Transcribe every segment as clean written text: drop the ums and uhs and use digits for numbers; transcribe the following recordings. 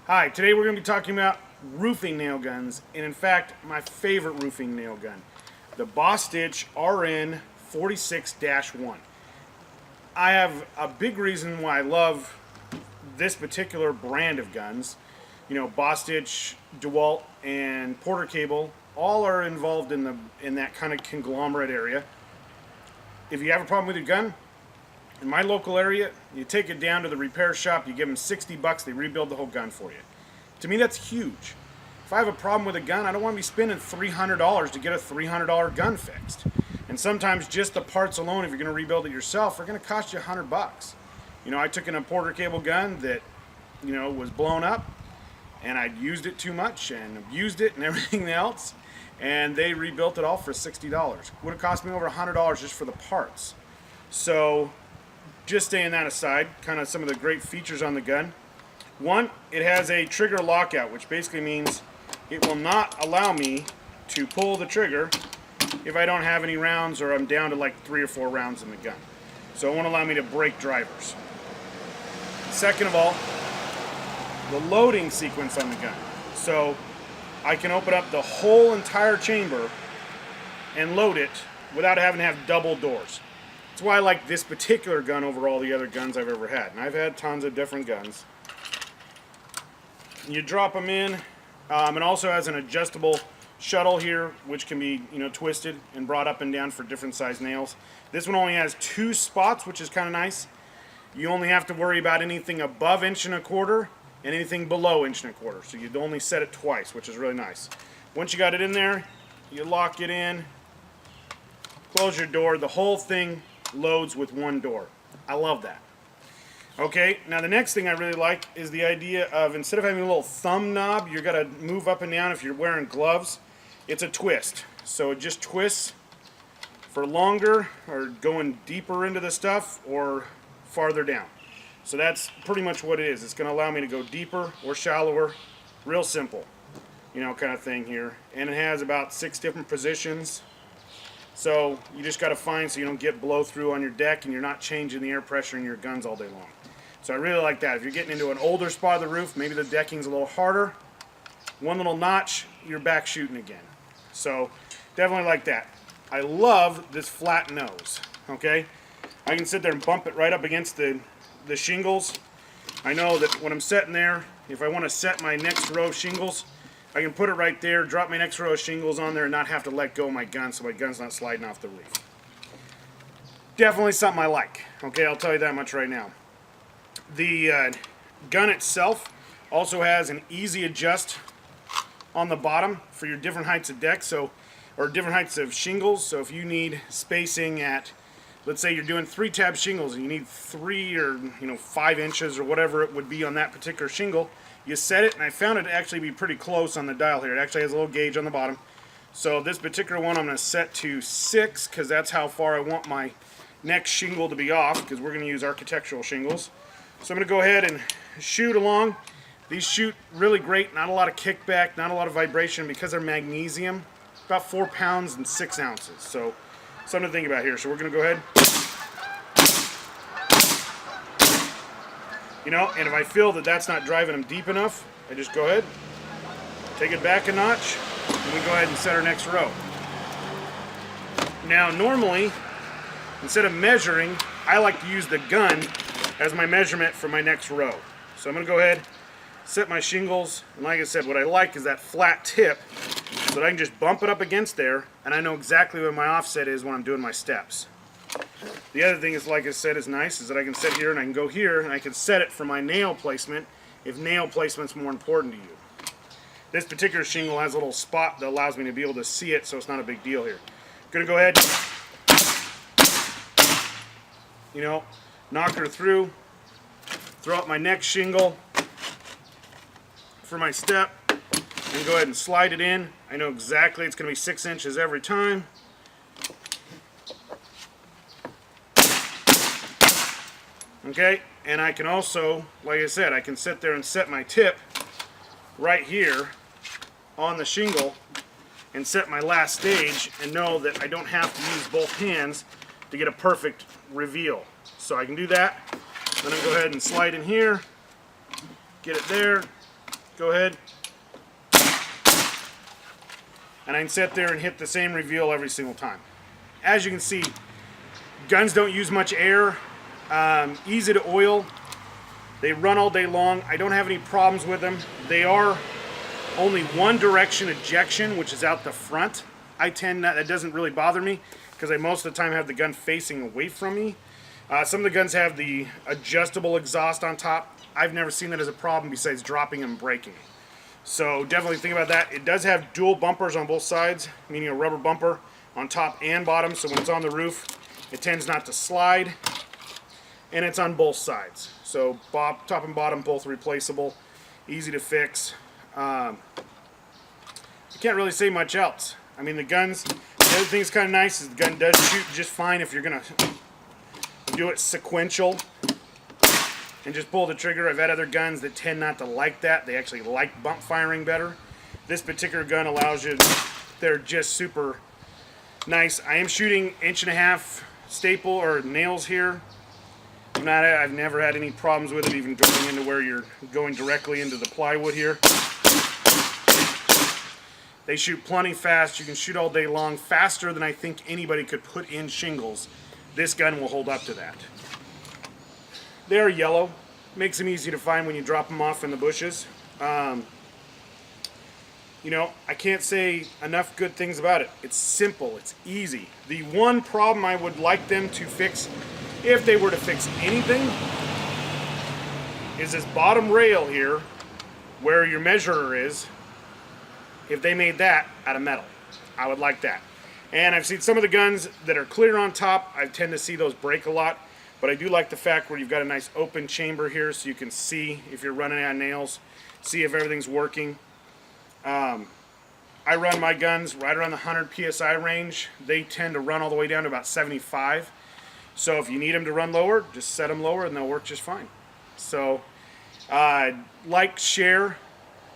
Hi, today we're going to be talking about roofing nail guns, and in fact, my favorite roofing nail gun, the BOSTITCH RN46-1. I have a big reason why I love this particular brand of guns. You know, BOSTITCH, DeWalt, and Porter Cable all are involved in that kind of conglomerate area. If you have a problem with your gun, in my local area, you take it down to the repair shop, you give them $60, they rebuild the whole gun for you. To me, that's huge. If I have a problem with a gun, I don't want to be spending $300 to get a $300 gun fixed. And sometimes just the parts alone, if you're going to rebuild it yourself, are going to cost you $100. You know, I took in a Porter Cable gun that, you know, was blown up, and I'd used it too much and abused it and everything else, and they rebuilt it all for $60. Would have cost me over $100 just for the parts. So, just staying that aside, kind of some of the great features on the gun. One, it has a trigger lockout, which basically means it will not allow me to pull the trigger if I don't have any rounds or I'm down to like 3 or 4 rounds in the gun. So it won't allow me to break drivers. Second of all, the loading sequence on the gun. So I can open up the whole entire chamber and load it without having to have double doors. That's why I like this particular gun over all the other guns I've ever had. And I've had tons of different guns. You drop them in. It also has an adjustable shuttle here, which can be, you know, twisted and brought up and down for different size nails. This one only has 2 spots, which is kind of nice. You only have to worry about anything above 1 1/4 and anything below 1 1/4. So you'd only set it twice, which is really nice. Once you got it in there, you lock it in, close your door. The whole thing loads with one door. I love that. Okay, now the next thing I really like is the idea of, instead of having a little thumb knob, you're going to move up and down if you're wearing gloves. It's a twist. So it just twists for longer or going deeper into the stuff or farther down. So that's pretty much what it is. It's going to allow me to go deeper or shallower. Real simple, you know, kind of thing here. And it has about 6 different positions. So you just got to find so you don't get blow through on your deck and you're not changing the air pressure in your guns all day long. So I really like that. If you're getting into an older spot of the roof, maybe the decking's a little harder, one little notch, you're back shooting again. So definitely like that. I love this flat nose. Okay, I can sit there and bump it right up against the shingles. I know that when I'm sitting there, if I want to set my next row of shingles, I can put it right there, drop my next row of shingles on there, and not have to let go of my gun so my gun's not sliding off the roof. Definitely something I like. Okay, I'll tell you that much right now. The gun itself also has an easy adjust on the bottom for your different heights of deck, or different heights of shingles. So if you need spacing at, let's say you're doing 3-tab shingles and you need 3 or 5 inches or whatever it would be on that particular shingle, you set it, and I found it to actually be pretty close on the dial here. It actually has a little gauge on the bottom. So this particular one I'm going to set to 6 because that's how far I want my next shingle to be off, because we're going to use architectural shingles. So I'm going to go ahead and shoot along. These shoot really great, not a lot of kickback, not a lot of vibration because they're magnesium. About 4 pounds and 6 ounces. So something to think about here. So we're going to go ahead. You know, and if I feel that that's not driving them deep enough, I just go ahead, take it back a notch, and we go ahead and set our next row. Now normally, instead of measuring, I like to use the gun as my measurement for my next row. So I'm going to go ahead, set my shingles, and like I said, what I like is that flat tip, so that I can just bump it up against there, and I know exactly what my offset is when I'm doing my steps. The other thing is, like I said, is nice, is that I can sit here and I can go here, and I can set it for my nail placement if nail placement's more important to you. This particular shingle has a little spot that allows me to be able to see it, so it's not a big deal here. I'm going to go ahead, you know, knock her through, throw up my next shingle for my step, and go ahead and slide it in. I know exactly it's going to be 6 inches every time. Okay, and I can also, like I said, I can sit there and set my tip right here on the shingle and set my last stage and know that I don't have to use both hands to get a perfect reveal. So I can do that. Then I go ahead and slide in here, get it there, go ahead. And I can sit there and hit the same reveal every single time. As you can see, guns don't use much air, easy to oil. They run all day long. I don't have any problems with them. They are only one direction ejection, which is out the front. That doesn't really bother me because I most of the time have the gun facing away from me. Some of the guns have the adjustable exhaust on top. I've never seen that as a problem besides dropping and breaking. So definitely think about that. It does have dual bumpers on both sides, meaning a rubber bumper on top and bottom, so when it's on the roof, it tends not to slide. And it's on both sides. So top and bottom both replaceable, easy to fix. You can't really say much else. I mean, the other thing that's kind of nice is the gun does shoot just fine if you're going to do it sequential and just pull the trigger. I've had other guns that tend not to like that. They actually like bump firing better. This particular gun allows you, they're just super nice. I am shooting 1.5" staple or nails here. I've never had any problems with it, even going into where you're going directly into the plywood here. They shoot plenty fast. You can shoot all day long, faster than I think anybody could put in shingles. This gun will hold up to that. They're yellow. Makes them easy to find when you drop them off in the bushes. You know, I can't say enough good things about it. It's simple. It's easy. The one problem I would like them to fix, if they were to fix anything, is this bottom rail here where your measurer is. If they made that out of metal, I would like that. And I've seen some of the guns that are clear on top. I tend to see those break a lot, but I do like the fact where you've got a nice open chamber here so you can see if you're running out of nails, see if everything's working. I run my guns right around the 100 PSI range. They tend to run all the way down to about 75. So if you need them to run lower, just set them lower and they'll work just fine. So like, share,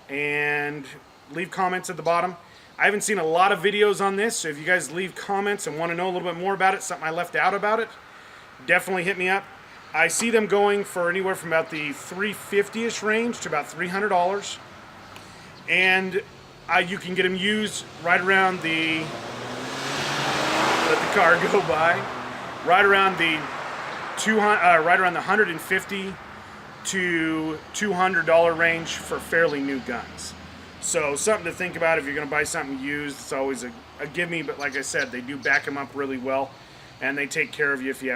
and leave comments at the bottom. I haven't seen a lot of videos on this, so if you guys leave comments and want to know a little bit more about it, something I left out about it, definitely hit me up. I see them going for anywhere from about the $350-ish range to about $300. And you can get them used right around the, let the car go by, right around the $150 to $200 range for fairly new guns. So something to think about if you're going to buy something used. It's always a give me, but like I said, they do back them up really well, and they take care of you if you have